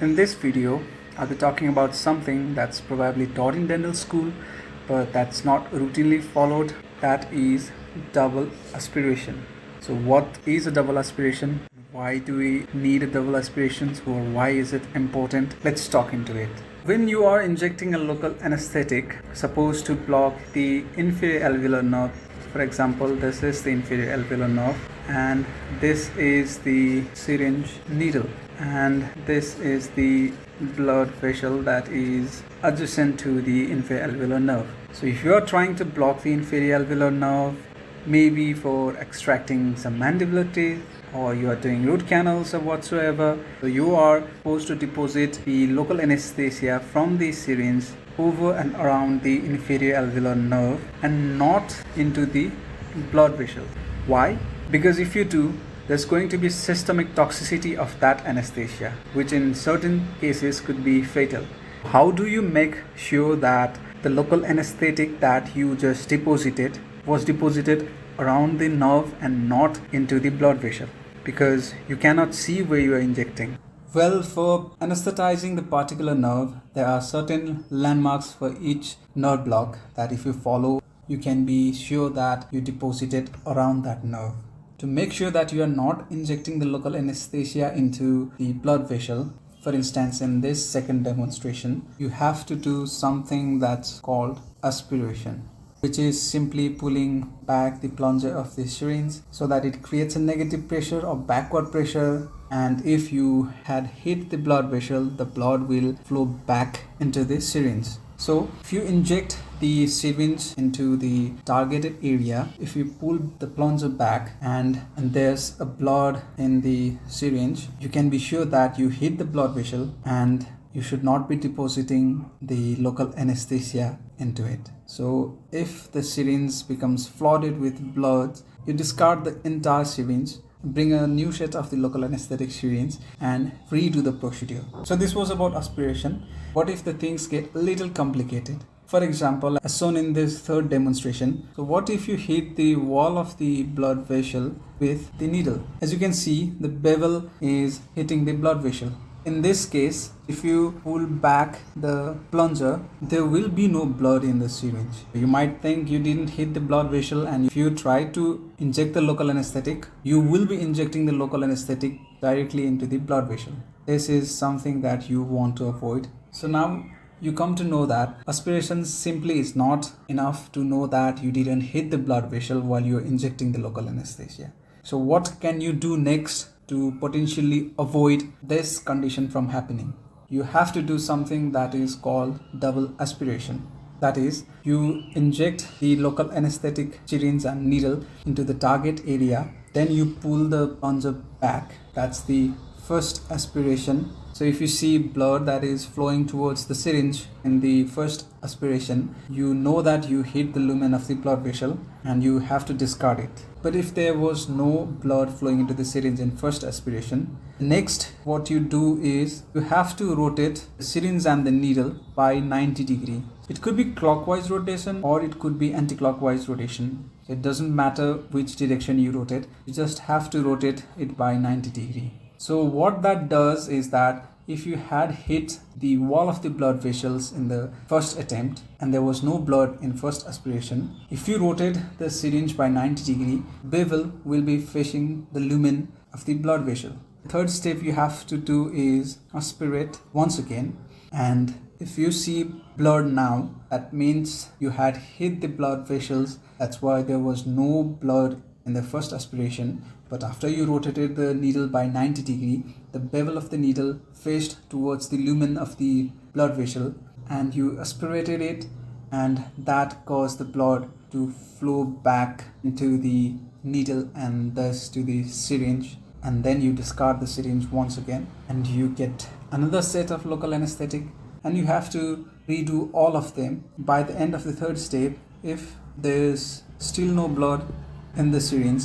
In this video, I'll be talking about something that's probably taught in dental school, but that's not routinely followed. That is double aspiration. So what is a double aspiration? Why do we need a double aspiration, or why is it important? Let's talk into it. When you are injecting a local anesthetic supposed to block the inferior alveolar nerve, for example, this is the inferior alveolar nerve and this is the syringe needle, and this is the blood vessel that is adjacent to the inferior alveolar nerve. So if you are trying to block the inferior alveolar nerve, maybe for extracting some mandibular teeth, or you are doing root canals or whatsoever, so you are supposed to deposit the local anesthesia from the syringe over and around the inferior alveolar nerve and not into the blood vessel. Why? Because if you do, there's going to be systemic toxicity of that anesthesia, which in certain cases could be fatal. How do you make sure that the local anesthetic that you just deposited was deposited around the nerve and not into the blood vessel? Because you cannot see where you are injecting. Well, for anesthetizing the particular nerve, there are certain landmarks for each nerve block that if you follow, you can be sure that you deposit it around that nerve. To make sure that you are not injecting the local anesthesia into the blood vessel, for instance, in this second demonstration, you have to do something that's called aspiration, which is simply pulling back the plunger of the syringe so that it creates a negative pressure or backward pressure, and if you had hit the blood vessel, the blood will flow back into the syringe. So if you inject the syringe into the targeted area, if you pull the plunger back and there's a blood in the syringe, you can be sure that you hit the blood vessel and you should not be depositing the local anesthesia into it. So if the syringe becomes flooded with blood, you discard the entire syringe, bring a new set of the local anesthetic syringe and redo the procedure. So this was about aspiration. What if the things get a little complicated? For example, as shown in this third demonstration, so what if you hit the wall of the blood vessel with the needle? As you can see, the bevel is hitting the blood vessel. In this case, if you pull back the plunger, there will be no blood in the syringe. You might think you didn't hit the blood vessel, and if you try to inject the local anesthetic, you will be injecting the local anesthetic directly into the blood vessel. This is something that you want to avoid. So now you come to know that aspiration simply is not enough to know that you didn't hit the blood vessel while you're injecting the local anesthesia. So what can you do next to potentially avoid this condition from happening? You have to do something that is called double aspiration. That is, you inject the local anesthetic syringe and needle into the target area, then you pull the plunger back. That's the first aspiration. So if you see blood that is flowing towards the syringe in the first aspiration, you know that you hit the lumen of the blood vessel and you have to discard it. But if there was no blood flowing into the syringe in first aspiration, next what you do is you have to rotate the syringe and the needle by 90 degrees. It could be clockwise rotation or it could be anti-clockwise rotation. It doesn't matter which direction you rotate, you just have to rotate it by 90 degrees. So what that does is that if you had hit the wall of the blood vessels in the first attempt and there was no blood in first aspiration, if you rotate the syringe by 90 degrees, bevel will be facing the lumen of the blood vessel. The third step you have to do is aspirate once again, and if you see blood now, that means you had hit the blood vessels. That's why there was no blood in the first aspiration, but after you rotated the needle by 90 degrees, the bevel of the needle faced towards the lumen of the blood vessel and you aspirated it, and that caused the blood to flow back into the needle and thus to the syringe, and then you discard the syringe once again and you get another set of local anesthetic and you have to redo all of them. By the end of the third step, if there's still no blood in the syringe,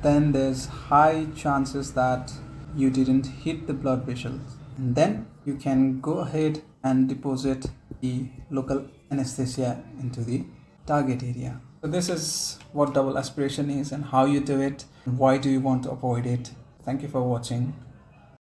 then there's high chances that you didn't hit the blood vessels, and then you can go ahead and deposit the local anesthesia into the target area. So this is what double aspiration is and how you do it and why do you want to avoid it. Thank you for watching.